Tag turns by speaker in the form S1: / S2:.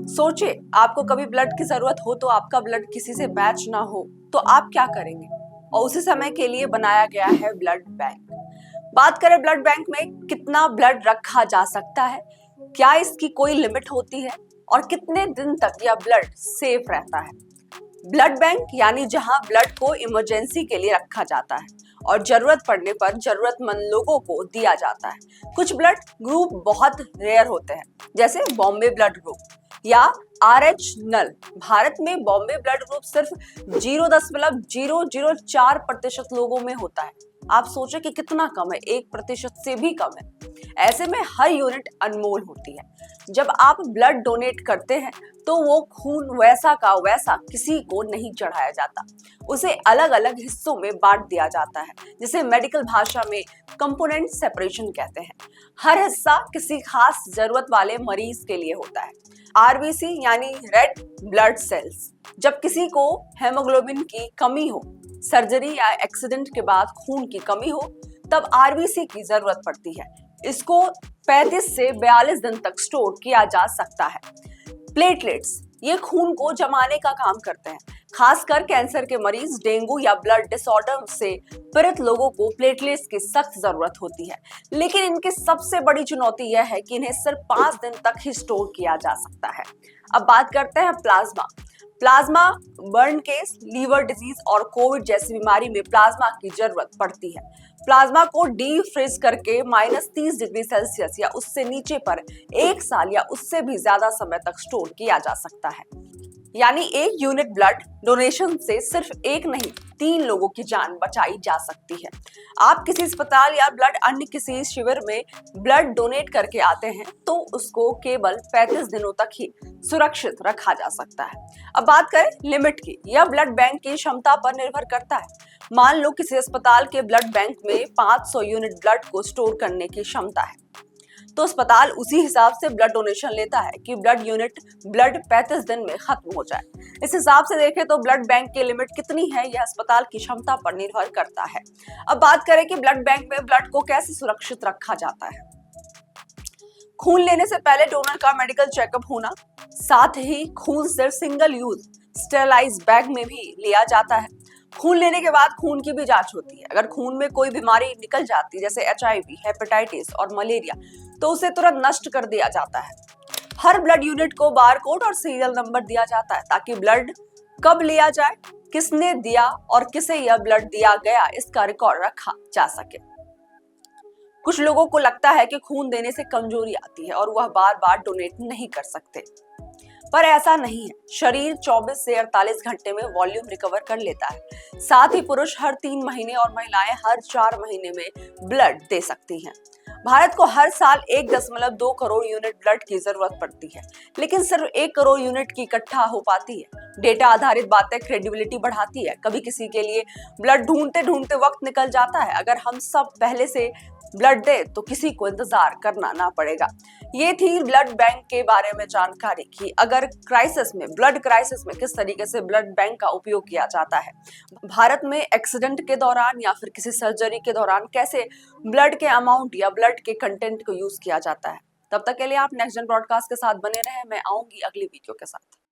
S1: सोचिए, आपको कभी ब्लड की जरूरत हो तो आपका ब्लड किसी से मैच ना हो तो आप क्या करेंगे। और उसी समय के लिए बनाया गया है ब्लड बैंक। बात करें ब्लड बैंक में कितना ब्लड रखा जा सकता है, क्या इसकी कोई लिमिट होती है और कितने दिन तक यह ब्लड सेफ रहता है। ब्लड बैंक यानी जहां ब्लड को इमरजेंसी के लिए रखा जाता है और जरूरत पड़ने पर जरूरतमंद लोगों को दिया जाता है। कुछ ब्लड ग्रुप बहुत रेयर होते हैं, जैसे बॉम्बे ब्लड ग्रुप या RH नल। भारत में बॉम्बे ब्लड ग्रुप सिर्फ 0.004% लोगों में होता है। आप सोचें कि कितना कम है, 1% से भी कम है। ऐसे में हर यूनिट अनमोल होती है। जब आप ब्लड डोनेट करते हैं तो वो खून वैसा का वैसा किसी को नहीं चढ़ाया जाता, उसे अलग अलग हिस्सों में बांट दिया जाता है, जिसे मेडिकल भाषा में कंपोनेंट सेपरेशन कहते हैं। हर हिस्सा किसी खास जरूरत वाले मरीज के लिए होता है। RBC यानी रेड ब्लड सेल्स। जब किसी को हेमोग्लोबिन की कमी हो, सर्जरी या एक्सीडेंट के बाद खून की कमी हो, तब RBC की जरूरत पड़ती है। इसको 35 से 42 दिन तक स्टोर किया जा सकता है। प्लेटलेट्स ये खून को जमाने का काम करते हैं। खासकर कैंसर के मरीज, डेंगू या ब्लड डिसऑर्डर से पीड़ित लोगों को प्लेटलेट्स की सख्त जरूरत होती है। लेकिन इनकी सबसे बड़ी चुनौती यह है कि इन्हें सिर्फ 5 दिन तक ही स्टोर किया जा सकता है। अब बात करते हैं plasma. Plasma burn case, liver disease और कोविड जैसी बीमारी में प्लाज्मा की जरूरत पड़ती है। प्लाज्मा को डीप फ्रीज करके -30 डिग्री सेल्सियस या उससे नीचे पर 1 साल या उससे भी ज्यादा समय तक स्टोर किया जा सकता है। यानी एक यूनिट ब्लड डोनेशन से सिर्फ एक नहीं, 3 लोगों की जान बचाई जा सकती है। आप किसी अस्पताल या ब्लड अन्य किसी शिविर में ब्लड डोनेट करके आते हैं तो उसको केवल 35 दिनों तक ही सुरक्षित रखा जा सकता है। अब बात करें लिमिट की। यह ब्लड बैंक की क्षमता पर निर्भर करता है। मान लो किसी अस्पताल के ब्लड बैंक में 500 यूनिट ब्लड को स्टोर करने की क्षमता है, तो अस्पताल उसी हिसाब से ब्लड डोनेशन लेता है कि ब्लड 35 दिन में खत्म हो जाए। इस हिसाब से देखें तो ब्लड बैंक की लिमिट कितनी है, यह अस्पताल की क्षमता पर निर्भर करता है। अब बात करें कि ब्लड बैंक में ब्लड को कैसे सुरक्षित रखा जाता है। खून लेने से पहले डोनर का मेडिकल चेकअप होना, साथ ही खून सिर्फ सिंगल यूज स्टेरलाइज बैग में भी लिया जाता है। खून लेने के बाद खून की भी जांच होती है। अगर खून में कोई बीमारी निकल जाती है, जैसे HIV, हेपेटाइटिस और मलेरिया, तो उसे तुरंत नष्ट कर दिया जाता है। हर ब्लड यूनिट को बारकोड और सीरियल नंबर दिया जाता है ताकि ब्लड कब लिया जाए, किसने दिया और किसे यह ब्लड दिया गया, इसका रिकॉर्ड रखा जा सके। कुछ लोगों को लगता है कि खून देने से कमजोरी आती है और वह बार बार डोनेट नहीं कर सकते, पर ऐसा नहीं है। शरीर 24 से 48 घंटे में वॉल्यूम रिकवर कर लेता है। साथ ही पुरुष हर 3 महीने और महिलाएं हर 4 महीने में ब्लड दे सकती हैं। भारत को हर साल 1.2 करोड़ यूनिट ब्लड की जरूरत पड़ती है, लेकिन सिर्फ 1 करोड़ यूनिट की इकट्ठा हो पाती है। डेटा आधारित बातें क्रेडिबिलिटी बढ़ाती है। कभी किसी के लिए ब्लड ढूंढते ढूंढते वक्त निकल जाता है। अगर हम सब पहले से ब्लड दे तो किसी को इंतजार करना ना पड़ेगा। ये थी ब्लड बैंक के बारे में जानकारी की। अगर ब्लड क्राइसिस में किस तरीके से ब्लड बैंक का उपयोग किया जाता है, भारत में एक्सीडेंट के दौरान या फिर किसी सर्जरी के दौरान कैसे ब्लड के अमाउंट या ब्लड के कंटेंट को यूज किया जाता है। तब तक के लिए आप नेक्स्ट जन ब्रॉडकास्ट के साथ बने रहें। मैं आऊंगी अगली वीडियो के साथ।